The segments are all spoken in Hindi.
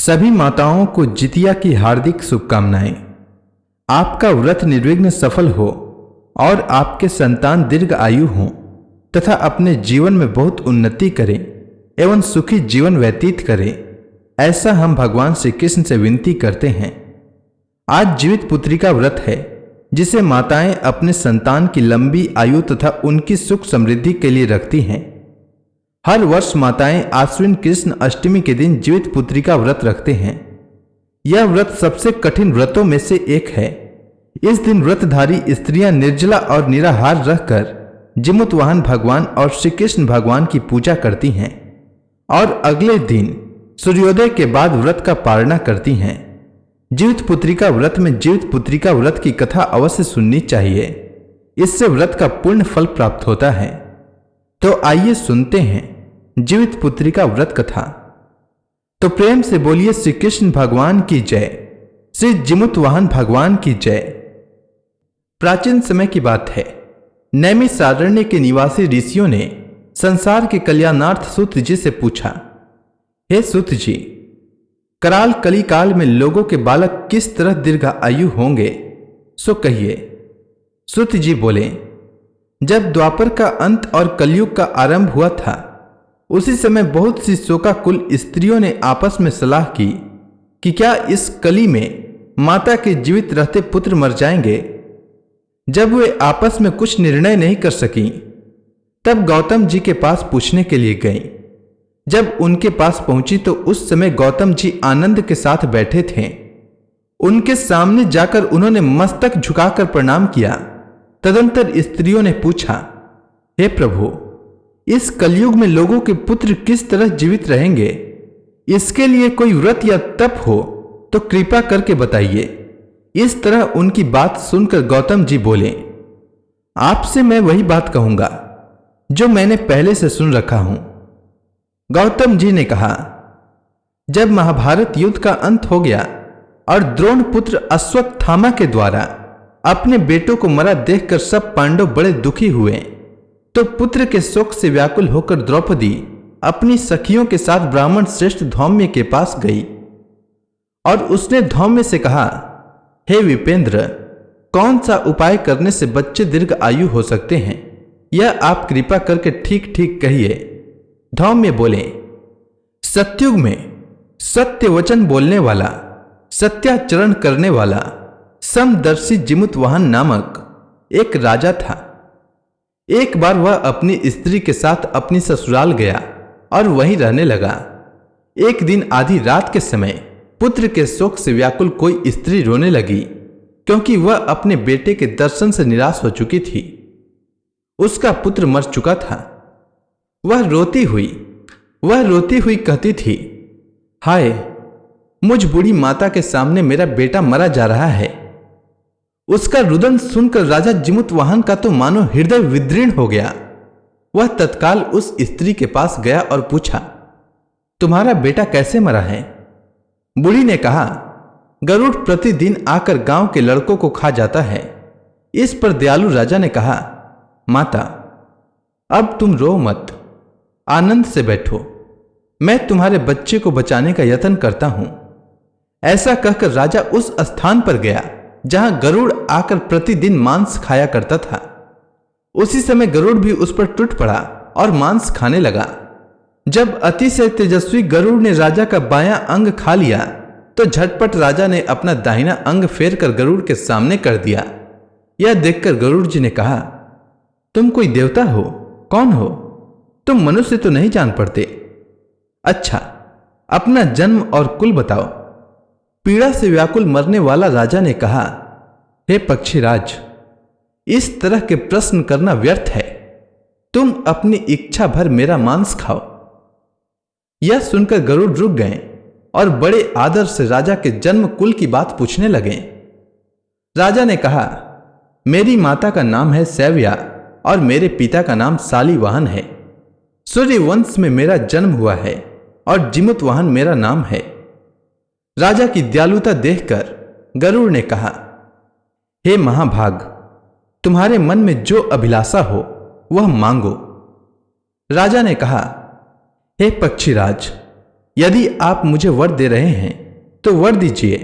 सभी माताओं को जितिया की हार्दिक शुभकामनाएं। आपका व्रत निर्विघ्न सफल हो और आपके संतान दीर्घ आयु हों तथा अपने जीवन में बहुत उन्नति करें एवं सुखी जीवन व्यतीत करें, ऐसा हम भगवान श्री कृष्ण से विनती करते हैं। आज जीवित पुत्री का व्रत है, जिसे माताएं अपने संतान की लंबी आयु तथा उनकी सुख समृद्धि के लिए रखती हैं। हर वर्ष माताएं आश्विन कृष्ण अष्टमी के दिन जीवित पुत्री का व्रत रखते हैं। यह व्रत सबसे कठिन व्रतों में से एक है। इस दिन व्रतधारी स्त्रियां निर्जला और निराहार रहकर जीमूत वाहन भगवान और श्री कृष्ण भगवान की पूजा करती हैं और अगले दिन सूर्योदय के बाद व्रत का पारणा करती हैं। जीवित पुत्री का व्रत में जीवित पुत्री का व्रत की कथा अवश्य सुननी चाहिए। इससे व्रत का पूर्ण फल प्राप्त होता है। तो आइए सुनते हैं जीवित पुत्री का व्रत कथा। तो प्रेम से बोलिए श्री कृष्ण भगवान की जय, श्री जीमूत वाहन भगवान की जय। प्राचीन समय की बात है। नैमिषारण्य के निवासी ऋषियों ने संसार के कल्याणार्थ सूत जी से पूछा, हे सूत जी, कराल कली काल में लोगों के बालक किस तरह दीर्घ आयु होंगे, सो कहिए। सूत जी बोले, जब द्वापर का अंत और कलयुग का आरंभ हुआ था, उसी समय बहुत सी शोकाकुल स्त्रियों ने आपस में सलाह की कि क्या इस कली में माता के जीवित रहते पुत्र मर जाएंगे। जब वे आपस में कुछ निर्णय नहीं कर सकी, तब गौतम जी के पास पूछने के लिए गईं। जब उनके पास पहुंची तो उस समय गौतम जी आनंद के साथ बैठे थे। उनके सामने जाकर उन्होंने मस्तक झुकाकर प्रणाम किया। तदंतर स्त्रियों ने पूछा, हे प्रभु, इस कलयुग में लोगों के पुत्र किस तरह जीवित रहेंगे? इसके लिए कोई व्रत या तप हो तो कृपा करके बताइए। इस तरह उनकी बात सुनकर गौतम जी बोले, आपसे मैं वही बात कहूंगा जो मैंने पहले से सुन रखा हूं। गौतम जी ने कहा, जब महाभारत युद्ध का अंत हो गया और द्रोण पुत्र अश्वत्थामा के द्वारा अपने बेटों को मरा देखकर सब पांडव बड़े दुखी हुए, तो पुत्र के शोक से व्याकुल होकर द्रौपदी अपनी सखियों के साथ ब्राह्मण श्रेष्ठ धौम्य के पास गई और उसने धौम्य से कहा, हे विपेंद्र, कौन सा उपाय करने से बच्चे दीर्घ आयु हो सकते हैं, यह आप कृपा करके ठीक ठीक कहिए। धौम्य बोले, सत्युग में सत्य वचन बोलने वाला, सत्याचरण करने वाला समदर्शी जीमूत वाहन नामक एक राजा था। एक बार वह अपनी स्त्री के साथ अपनी ससुराल गया और वहीं रहने लगा। एक दिन आधी रात के समय पुत्र के शोक से व्याकुल कोई स्त्री रोने लगी, क्योंकि वह अपने बेटे के दर्शन से निराश हो चुकी थी। उसका पुत्र मर चुका था। वह रोती हुई कहती थी, हाय, मुझ बूढ़ी माता के सामने मेरा बेटा मरा जा रहा है। उसका रुदन सुनकर राजा जीमूत वाहन का तो मानो हृदय विदीर्ण हो गया। वह तत्काल उस स्त्री के पास गया और पूछा, तुम्हारा बेटा कैसे मरा है? बूढ़ी ने कहा, गरुड़ प्रतिदिन आकर गांव के लड़कों को खा जाता है। इस पर दयालु राजा ने कहा, माता, अब तुम रो मत, आनंद से बैठो, मैं तुम्हारे बच्चे को बचाने का यत्न करता हूं। ऐसा कहकर राजा उस स्थान पर गया जहां गरुड़ आकर प्रतिदिन मांस खाया करता था। उसी समय गरुड़ भी उस पर टूट पड़ा और मांस खाने लगा। जब अतिशय तेजस्वी गरुड़ ने राजा का बायां अंग खा लिया, तो झटपट राजा ने अपना दाहिना अंग फेर कर गरुड़ के सामने कर दिया। यह देखकर गरुड़ जी ने कहा, तुम कोई देवता हो? कौन हो तुम? मनुष्य तो नहीं जान पड़ते। अच्छा, अपना जन्म और कुल बताओ। पीड़ा से व्याकुल मरने वाला राजा ने कहा, हे पक्षीराज, इस तरह के प्रश्न करना व्यर्थ है। तुम अपनी इच्छा भर मेरा मांस खाओ। यह सुनकर गरुड़ रुक गए और बड़े आदर से राजा के जन्म कुल की बात पूछने लगे। राजा ने कहा, मेरी माता का नाम है सैव्या और मेरे पिता का नाम शालिवाहन है। सूर्य वंश में मेरा जन्म हुआ है और जीमूत वाहन मेरा नाम है। राजा की दयालुता देखकर गरुड़ ने कहा, हे महाभाग, तुम्हारे मन में जो अभिलाषा हो वह मांगो। राजा ने कहा, हे पक्षीराज, यदि आप मुझे वर दे रहे हैं तो वर दीजिए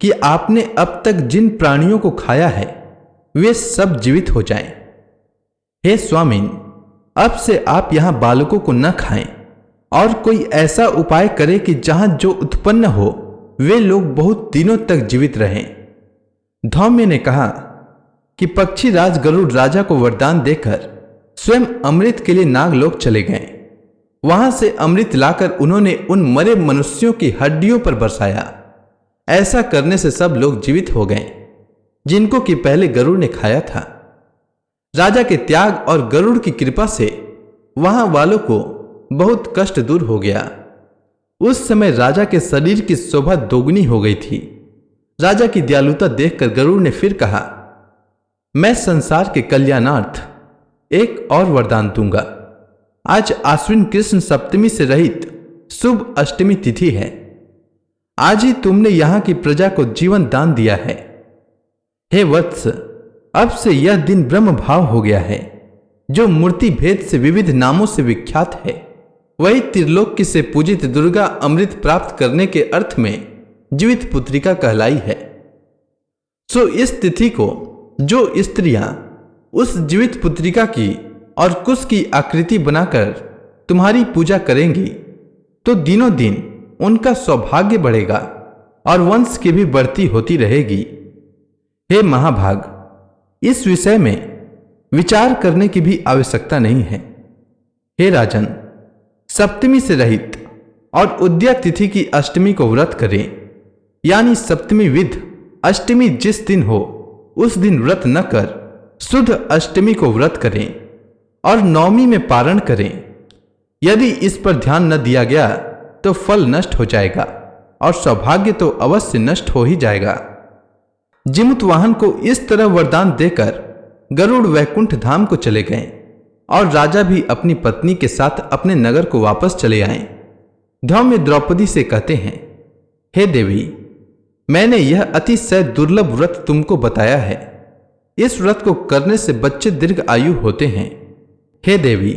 कि आपने अब तक जिन प्राणियों को खाया है वे सब जीवित हो जाएं। हे स्वामिन, अब से आप यहां बालकों को न खाएं और कोई ऐसा उपाय करें कि जहां जो उत्पन्न हो वे लोग बहुत दिनों तक जीवित रहें। धौम्य ने कहा कि पक्षी राज गरुड़ राजा को वरदान देकर स्वयं अमृत के लिए नागलोक चले गए। वहां से अमृत लाकर उन्होंने उन मरे मनुष्यों की हड्डियों पर बरसाया। ऐसा करने से सब लोग जीवित हो गए जिनको कि पहले गरुड़ ने खाया था। राजा के त्याग और गरुड़ की कृपा से वहां वालों को बहुत कष्ट दूर हो गया। उस समय राजा के शरीर की शोभा दोगुनी हो गई थी। राजा की दयालुता देखकर गरुड़ ने फिर कहा, मैं संसार के कल्याणार्थ एक और वरदान दूंगा। आज आश्विन कृष्ण सप्तमी से रहित शुभ अष्टमी तिथि है। आज ही तुमने यहां की प्रजा को जीवन दान दिया है। हे वत्स, अब से यह दिन ब्रह्म भाव हो गया है, जो मूर्ति भेद से विविध नामों से विख्यात है। वही त्रिलोकी से पूजित दुर्गा अमृत प्राप्त करने के अर्थ में जीवित पुत्रिका कहलाई है। सो इस तिथि को जो स्त्रियां उस जीवित पुत्रिका की और कुश की आकृति बनाकर तुम्हारी पूजा करेंगी तो दिनों दिन उनका सौभाग्य बढ़ेगा और वंश की भी बढ़ती होती रहेगी। हे महाभाग, इस विषय में विचार करने की भी आवश्यकता नहीं है। हे राजन, सप्तमी से रहित और उद्या तिथि की अष्टमी को व्रत करें, यानी सप्तमी विध अष्टमी जिस दिन हो उस दिन व्रत न कर शुद्ध अष्टमी को व्रत करें और नवमी में पारण करें। यदि इस पर ध्यान न दिया गया तो फल नष्ट हो जाएगा और सौभाग्य तो अवश्य नष्ट हो ही जाएगा। जिमुत वाहन को इस तरह वरदान देकर गरुड़ वैकुंठ धाम को चले गए और राजा भी अपनी पत्नी के साथ अपने नगर को वापस चले आए। धौम्य द्रौपदी से कहते हैं, हे देवी, मैंने यह अतिशय दुर्लभ व्रत तुमको बताया है। इस व्रत को करने से बच्चे दीर्घ आयु होते हैं। हे देवी,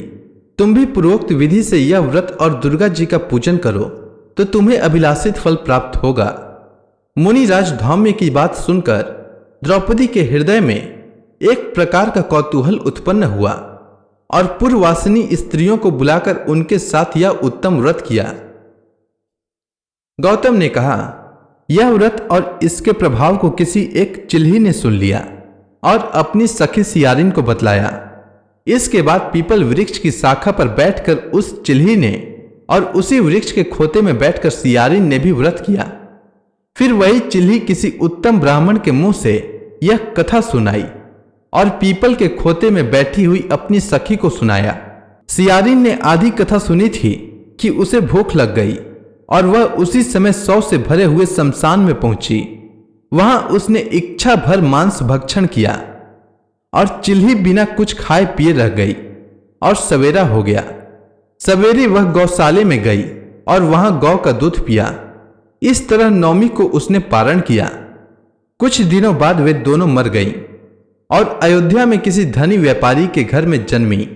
तुम भी पूर्वोक्त विधि से यह व्रत और दुर्गा जी का पूजन करो तो तुम्हें अभिलाषित फल प्राप्त होगा। मुनिराज धौम्य की बात सुनकर द्रौपदी के हृदय में एक प्रकार का कौतूहल उत्पन्न हुआ और पूर्ववासिनी स्त्रियों को बुलाकर उनके साथ यह उत्तम व्रत किया। गौतम ने कहा, यह व्रत और इसके प्रभाव को किसी एक चिल्ही ने सुन लिया और अपनी सखी सियारिन को बतलाया। इसके बाद पीपल वृक्ष की शाखा पर बैठकर उस चिल्ही ने और उसी वृक्ष के खोते में बैठकर सियारिन ने भी व्रत किया। फिर वही चिल्ही किसी उत्तम ब्राह्मण के मुंह से यह कथा सुनाई और पीपल के खोते में बैठी हुई अपनी सखी को सुनाया। सियारिन ने आधी कथा सुनी थी कि उसे भूख लग गई और वह उसी समय 100 से भरे हुए शमशान में पहुंची। वहां उसने इच्छा भर मांस भक्षण किया और चिल्ही बिना कुछ खाए पिए रह गई और सवेरा हो गया। सवेरे वह गौशाले में गई और वहां गौ का दूध पिया। इस तरह नवमी को उसने पारण किया। कुछ दिनों बाद वे दोनों मर गईं और अयोध्या में किसी धनी व्यापारी के घर में जन्मी।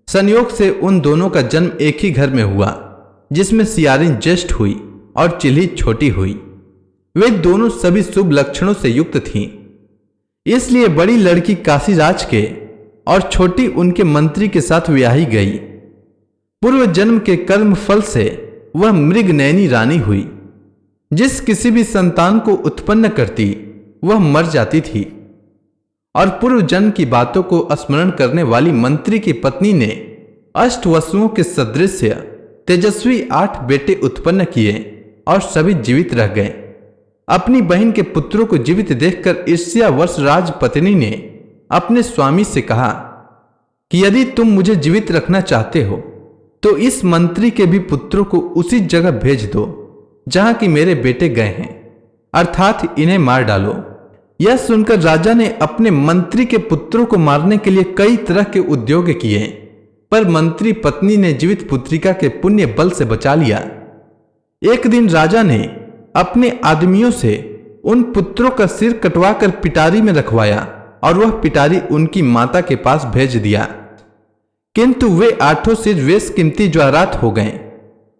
संयोग से उन दोनों का जन्म एक ही घर में हुआ, जिसमें सियारिन ज्येष्ठ हुई और चिल्ही छोटी हुई। वे दोनों सभी शुभ लक्षणों से युक्त थीं। इसलिए बड़ी लड़की काशीराज के और छोटी उनके मंत्री के साथ ब्याही गई। पूर्व जन्म के कर्म फल से वह मृगनयनी रानी हुई। जिस किसी भी संतान को उत्पन्न करती वह मर जाती थी और पूर्व जन्म की बातों को स्मरण करने वाली मंत्री की पत्नी ने अष्टवसुओं के सदृश तेजस्वी 8 बेटे उत्पन्न किए और सभी जीवित रह गए। अपनी बहन के पुत्रों को जीवित देखकर ईर्ष्यावश राजपत्नी ने अपने स्वामी से कहा कि यदि तुम मुझे जीवित रखना चाहते हो तो इस मंत्री के भी पुत्रों को उसी जगह भेज दो जहां कि मेरे बेटे गए हैं, अर्थात इन्हें मार डालो। यह सुनकर राजा ने अपने मंत्री के पुत्रों को मारने के लिए कई तरह के उद्योग किए, पर मंत्री पत्नी ने जीवित पुत्रिका के पुण्य बल से बचा लिया। एक दिन राजा ने अपने आदमियों से उन पुत्रों का सिर कटवाकर पिटारी में रखवाया और वह पिटारी उनकी माता के पास भेज दिया, किंतु वे 8 सिर बेशकीमती ज्वारात हो गए।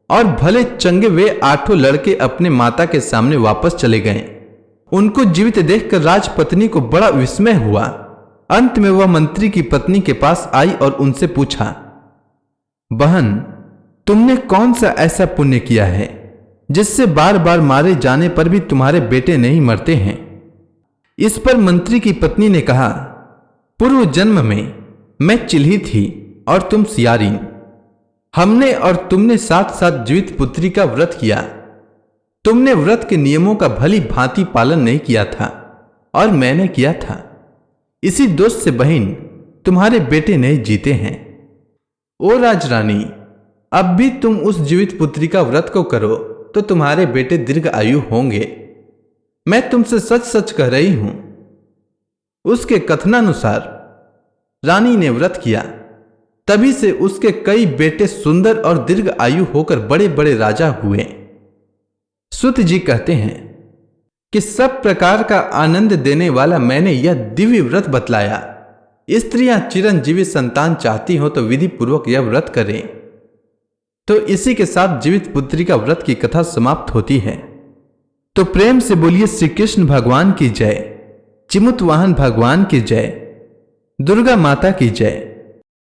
और भले चंगे वे 8 लड़के अपने माता के सामने वापस चले गए। उनको जीवित देखकर राजपत्नी को बड़ा विस्मय हुआ। अंत में वह मंत्री की पत्नी के पास आई और उनसे पूछा, बहन, तुमने कौन सा ऐसा पुण्य किया है जिससे बार बार मारे जाने पर भी तुम्हारे बेटे नहीं मरते हैं? इस पर मंत्री की पत्नी ने कहा, पूर्व जन्म में मैं चिल्ही थी और तुम सियारीन। हमने और तुमने साथ साथ जीवित पुत्री का व्रत किया। तुमने व्रत के नियमों का भली भांति पालन नहीं किया था और मैंने किया था। इसी दोष से बहन तुम्हारे बेटे नहीं जीते हैं। ओ राजरानी, अब भी तुम उस जीवित पुत्री का व्रत को करो तो तुम्हारे बेटे दीर्घ आयु होंगे। मैं तुमसे सच सच कह रही हूं। उसके कथनानुसार रानी ने व्रत किया, तभी से उसके कई बेटे सुंदर और दीर्घ आयु होकर बड़े बड़े राजा हुए। सूत जी कहते हैं कि सब प्रकार का आनंद देने वाला मैंने यह दिव्य व्रत बतलाया। स्त्रियां चिरंजीवी संतान चाहती हो तो विधि पूर्वक यह व्रत करें। तो इसी के साथ जीवित पुत्री का व्रत की कथा समाप्त होती है। तो प्रेम से बोलिए श्री कृष्ण भगवान की जय, चिमुत वाहन भगवान की जय, दुर्गा माता की जय।